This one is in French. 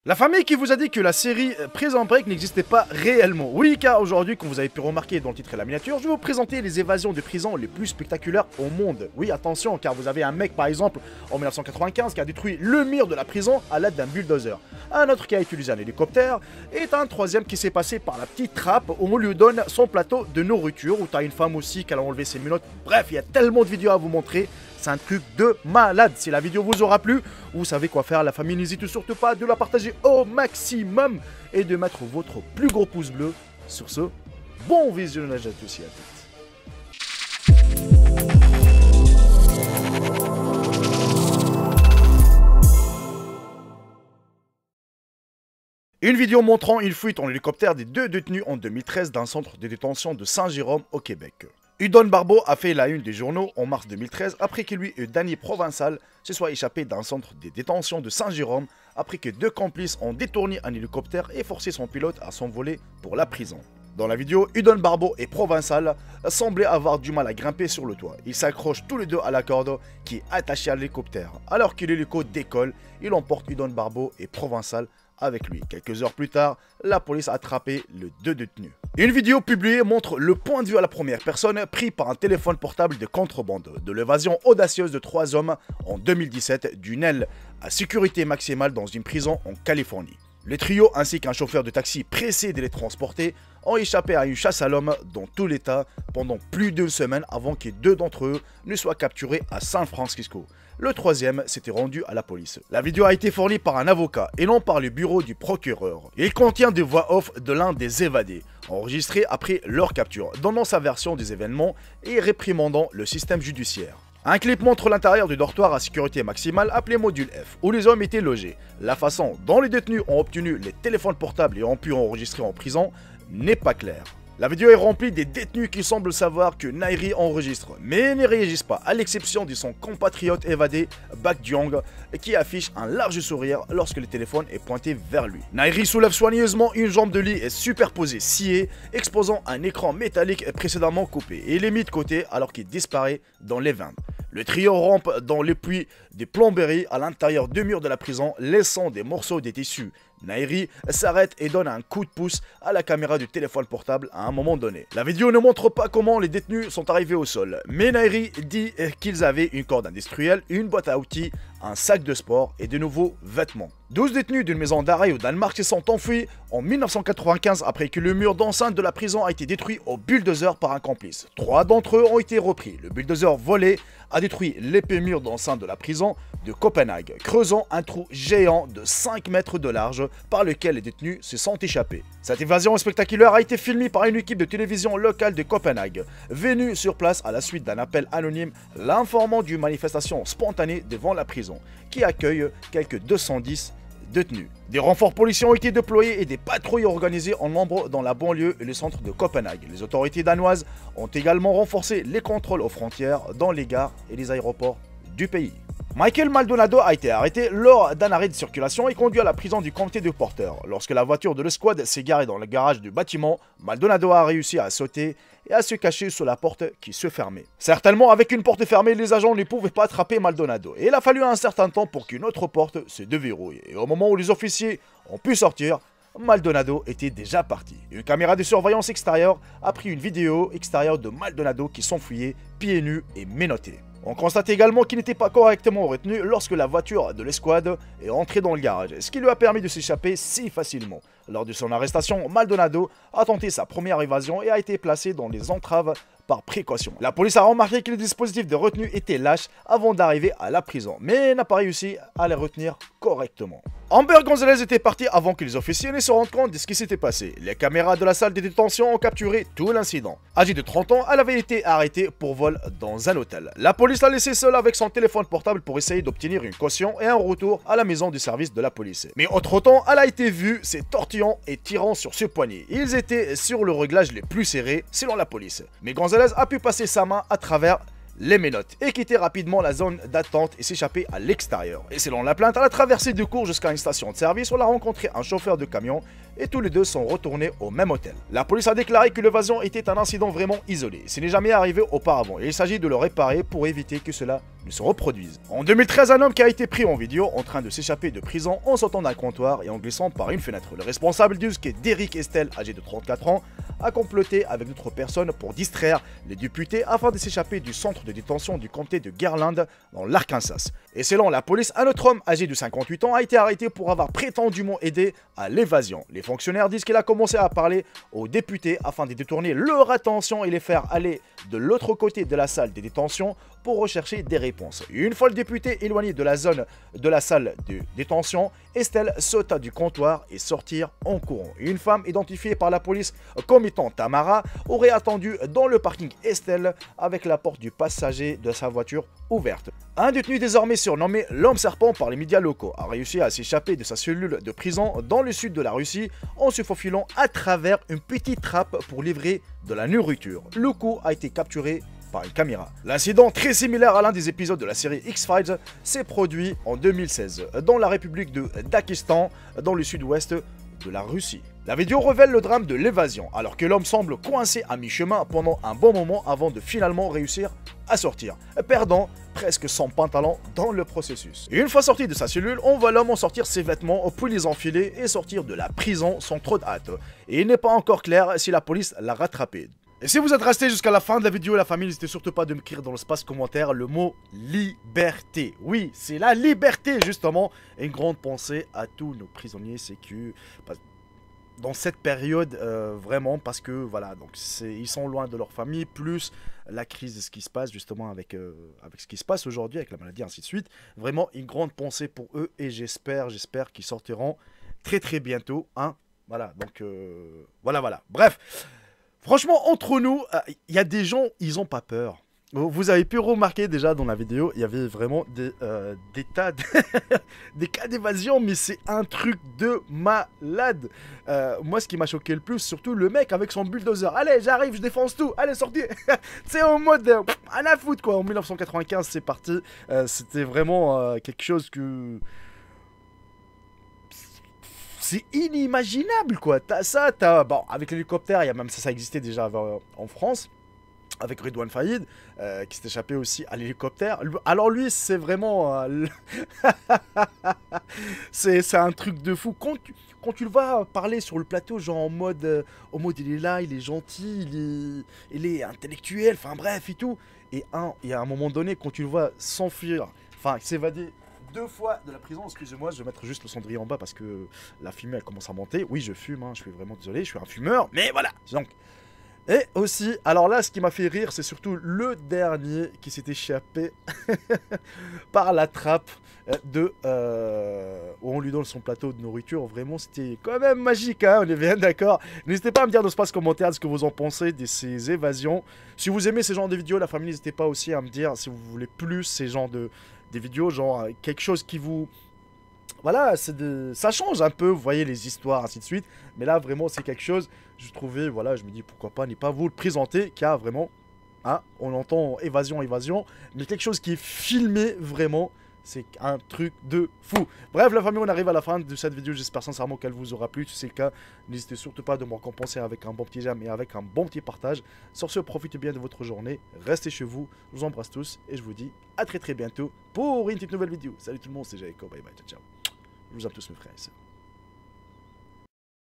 La famille qui vous a dit que la série Prison Break n'existait pas réellement. Oui, car aujourd'hui, comme vous avez pu remarquer dans le titre et la miniature, je vais vous présenter les évasions de prison les plus spectaculaires au monde. Oui, attention, car vous avez un mec, par exemple, en 1995, qui a détruit le mur de la prison à l'aide d'un bulldozer. Un autre qui a utilisé un hélicoptère, et un troisième qui s'est passé par la petite trappe où on lui donne son plateau de nourriture, où t'as une femme aussi qui a enlevé ses menottes. Bref, il y a tellement de vidéos à vous montrer. C'est un truc de malade. Si la vidéo vous aura plu, vous savez quoi faire. La famille, n'hésite surtout pas de la partager au maximum et de mettre votre plus gros pouce bleu. Sur ce, bon visionnage à tous et à toutes. Une vidéo montrant une fuite en hélicoptère des deux détenus en 2013 d'un centre de détention de Saint-Jérôme au Québec. Udon Barbeau a fait la une des journaux en mars 2013 après que lui et Danny Provençal se soient échappés d'un centre de détention de Saint-Jérôme après que deux complices ont détourné un hélicoptère et forcé son pilote à s'envoler pour la prison. Dans la vidéo, Udon Barbeau et Provençal semblaient avoir du mal à grimper sur le toit. Ils s'accrochent tous les deux à la corde qui est attachée à l'hélicoptère. Alors que l'hélico décolle, il emporte Udon Barbeau et Provençal avec lui. Quelques heures plus tard, la police a attrapé les deux détenus. Une vidéo publiée montre le point de vue à la première personne pris par un téléphone portable de contrebande de l'évasion audacieuse de 3 hommes en 2017 d'une aile à sécurité maximale dans une prison en Californie. Le trio ainsi qu'un chauffeur de taxi pressé de les transporter ont échappé à une chasse à l'homme dans tout l'État pendant plus d'une semaine avant que deux d'entre eux ne soient capturés à San Francisco. Le troisième s'était rendu à la police. La vidéo a été fournie par un avocat et non par le bureau du procureur. Il contient des voix off de l'un des évadés, enregistrées après leur capture, donnant sa version des événements et réprimandant le système judiciaire. Un clip montre l'intérieur du dortoir à sécurité maximale appelé Module F, où les hommes étaient logés. La façon dont les détenus ont obtenu les téléphones portables et ont pu enregistrer en prison n'est pas claire. La vidéo est remplie des détenus qui semblent savoir que Nairi enregistre, mais ne réagissent pas, à l'exception de son compatriote évadé, Bak Jong, qui affiche un large sourire lorsque le téléphone est pointé vers lui. Nairi soulève soigneusement une jambe de lit superposée, sciée, exposant un écran métallique précédemment coupé, et il est mis de côté alors qu'il disparaît dans les vents. Le trio rampe dans les puits des plomberies à l'intérieur du mur de la prison, laissant des morceaux des tissus. Nairi s'arrête et donne un coup de pouce à la caméra du téléphone portable à un moment donné. La vidéo ne montre pas comment les détenus sont arrivés au sol, mais Nairi dit qu'ils avaient une corde industrielle, une boîte à outils, un sac de sport et de nouveaux vêtements. 12 détenus d'une maison d'arrêt au Danemark se sont enfuis en 1995 après que le mur d'enceinte de la prison a été détruit au bulldozer par un complice. 3 d'entre eux ont été repris. Le bulldozer volé a détruit l'épais mur d'enceinte de la prison de Copenhague, creusant un trou géant de 5 mètres de large par lequel les détenus se sont échappés. Cette évasion spectaculaire a été filmée par une équipe de télévision locale de Copenhague, venue sur place à la suite d'un appel anonyme l'informant d'une manifestation spontanée devant la prison, qui accueille quelques 210 détenus. Des renforts policiers ont été déployés et des patrouilles organisées en nombre dans la banlieue et le centre de Copenhague. Les autorités danoises ont également renforcé les contrôles aux frontières dans les gares et les aéroports du pays. Michael Maldonado a été arrêté lors d'un arrêt de circulation et conduit à la prison du comté de Porter. Lorsque la voiture de l'escouade s'est garée dans le garage du bâtiment, Maldonado a réussi à sauter et à se cacher sous la porte qui se fermait. Certainement, avec une porte fermée, les agents ne pouvaient pas attraper Maldonado. Et il a fallu un certain temps pour qu'une autre porte se déverrouille. Et au moment où les officiers ont pu sortir, Maldonado était déjà parti. Une caméra de surveillance extérieure a pris une vidéo extérieure de Maldonado qui s'enfuyait pieds nus et menotté. On constate également qu'il n'était pas correctement retenu lorsque la voiture de l'escouade est entrée dans le garage, ce qui lui a permis de s'échapper si facilement. Lors de son arrestation, Maldonado a tenté sa première évasion et a été placé dans les entraves par précaution. La police a remarqué que les dispositifs de retenue étaient lâches avant d'arriver à la prison, mais n'a pas réussi à les retenir correctement. Amber Gonzalez était partie avant que les officiers ne se rendent compte de ce qui s'était passé. Les caméras de la salle de détention ont capturé tout l'incident. Âgée de 30 ans, elle avait été arrêtée pour vol dans un hôtel. La police l'a laissée seule avec son téléphone portable pour essayer d'obtenir une caution et un retour à la maison du service de la police. Mais entre-temps, elle a été vue se tortillant et tirant sur ses poignets. Ils étaient sur le réglage les plus serrés, selon la police. Mais Gonzalez a pu passer sa main à travers les menottes et quitter rapidement la zone d'attente et s'échapper à l'extérieur. Et selon la plainte, elle a traversé 2 cours jusqu'à une station de service où elle a rencontré un chauffeur de camion et tous les deux sont retournés au même hôtel. La police a déclaré que l'évasion était un incident vraiment isolé. Ce n'est jamais arrivé auparavant et il s'agit de le réparer pour éviter que cela ne se reproduise. En 2013, un homme qui a été pris en vidéo en train de s'échapper de prison en sautant d'un comptoir et en glissant par une fenêtre. Le responsable du qui est Derrick Estelle, âgé de 34 ans, a comploté avec d'autres personnes pour distraire les députés afin de s'échapper du centre de détention du comté de Garland dans l'Arkansas. Et selon la police, un autre homme âgé de 58 ans a été arrêté pour avoir prétendument aidé à l'évasion. Les fonctionnaires disent qu'il a commencé à parler aux députés afin de détourner leur attention et les faire aller de l'autre côté de la salle de détention pour rechercher des réponses. Une fois le député éloigné de la zone de la salle de détention, Estelle sauta du comptoir et sortir en courant. Une femme identifiée par la police comme étant Tamara aurait attendu dans le parking Estelle avec la porte du passager de sa voiture ouverte. Un détenu désormais surnommé l'homme serpent par les médias locaux a réussi à s'échapper de sa cellule de prison dans le sud de la Russie en se faufilant à travers une petite trappe pour livrer de la nourriture. Le coup a été capturé par une caméra. L'incident, très similaire à l'un des épisodes de la série X-Files, s'est produit en 2016 dans la République de Daghestan, dans le sud-ouest de la Russie. La vidéo révèle le drame de l'évasion, alors que l'homme semble coincé à mi-chemin pendant un bon moment avant de finalement réussir à sortir, perdant presque son pantalon dans le processus. Et une fois sorti de sa cellule, on voit l'homme en sortir ses vêtements, puis les enfiler et sortir de la prison sans trop de hâte. Et il n'est pas encore clair si la police l'a rattrapé. Et si vous êtes resté jusqu'à la fin de la vidéo, la famille, n'hésitez surtout pas de m'écrire dans l'espace commentaire le mot liberté. Oui, c'est la liberté, justement. Et une grande pensée à tous nos prisonniers sécu. Dans cette période, vraiment, parce que, voilà, donc ils sont loin de leur famille, plus la crise de ce qui se passe, justement, avec ce qui se passe aujourd'hui, avec la maladie, ainsi de suite. Vraiment, une grande pensée pour eux, et j'espère qu'ils sortiront très, très bientôt, hein. Voilà, donc, voilà. Bref. Franchement, entre nous, il y a des gens, ils ont pas peur. Vous avez pu remarquer déjà dans la vidéo, il y avait vraiment des tas des cas d'évasion, mais c'est un truc de malade. Moi, ce qui m'a choqué le plus, surtout le mec avec son bulldozer. Allez, j'arrive, je défonce tout. Allez, sortez. C'est en mode à la foot, quoi. En 1995, c'est parti. C'était vraiment quelque chose que... C'est inimaginable, quoi. T'as ça, bon, avec l'hélicoptère, il y a même ça existait déjà en France, avec Redouane Faïd, qui s'est échappé aussi à l'hélicoptère. Alors lui, c'est vraiment... c'est un truc de fou. Quand tu le vois parler sur le plateau, genre en mode il est là, il est gentil, il est intellectuel, enfin bref et tout. Et il y a un moment donné, quand tu le vois s'enfuir, enfin s'évader 2 fois de la prison, excusez-moi, je vais mettre juste le cendrier en bas parce que la fumée elle commence à monter. Oui, je fume, hein, je suis vraiment désolé, je suis un fumeur, mais voilà. Donc, et aussi, alors là, ce qui m'a fait rire, c'est surtout le dernier qui s'est échappé par la trappe où on lui donne son plateau de nourriture. Vraiment, c'était quand même magique, hein, on est bien d'accord. N'hésitez pas à me dire dans l'espace commentaire ce que vous en pensez de ces évasions. Si vous aimez ce genre de vidéos, la famille, n'hésitez pas aussi à me dire si vous voulez plus ces genres des vidéos, genre quelque chose qui vous... Voilà, ça change un peu, vous voyez, les histoires, ainsi de suite. Mais là, vraiment, c'est quelque chose, je trouvais, voilà, je me dis, pourquoi pas, ne pas vous le présenter, car vraiment, hein, on entend évasion, mais quelque chose qui est filmé, vraiment, c'est un truc de fou. Bref, la famille, on arrive à la fin de cette vidéo, j'espère sincèrement qu'elle vous aura plu. Si c'est le cas, n'hésitez surtout pas de me récompenser avec un bon petit j'aime et avec un bon petit partage. Sur ce, profitez bien de votre journée, restez chez vous, je vous embrasse tous, et je vous dis à très bientôt pour une petite nouvelle vidéo. Salut tout le monde, c'est Jacob, bye bye, ciao. Je vous aime tous mes frères et sœurs.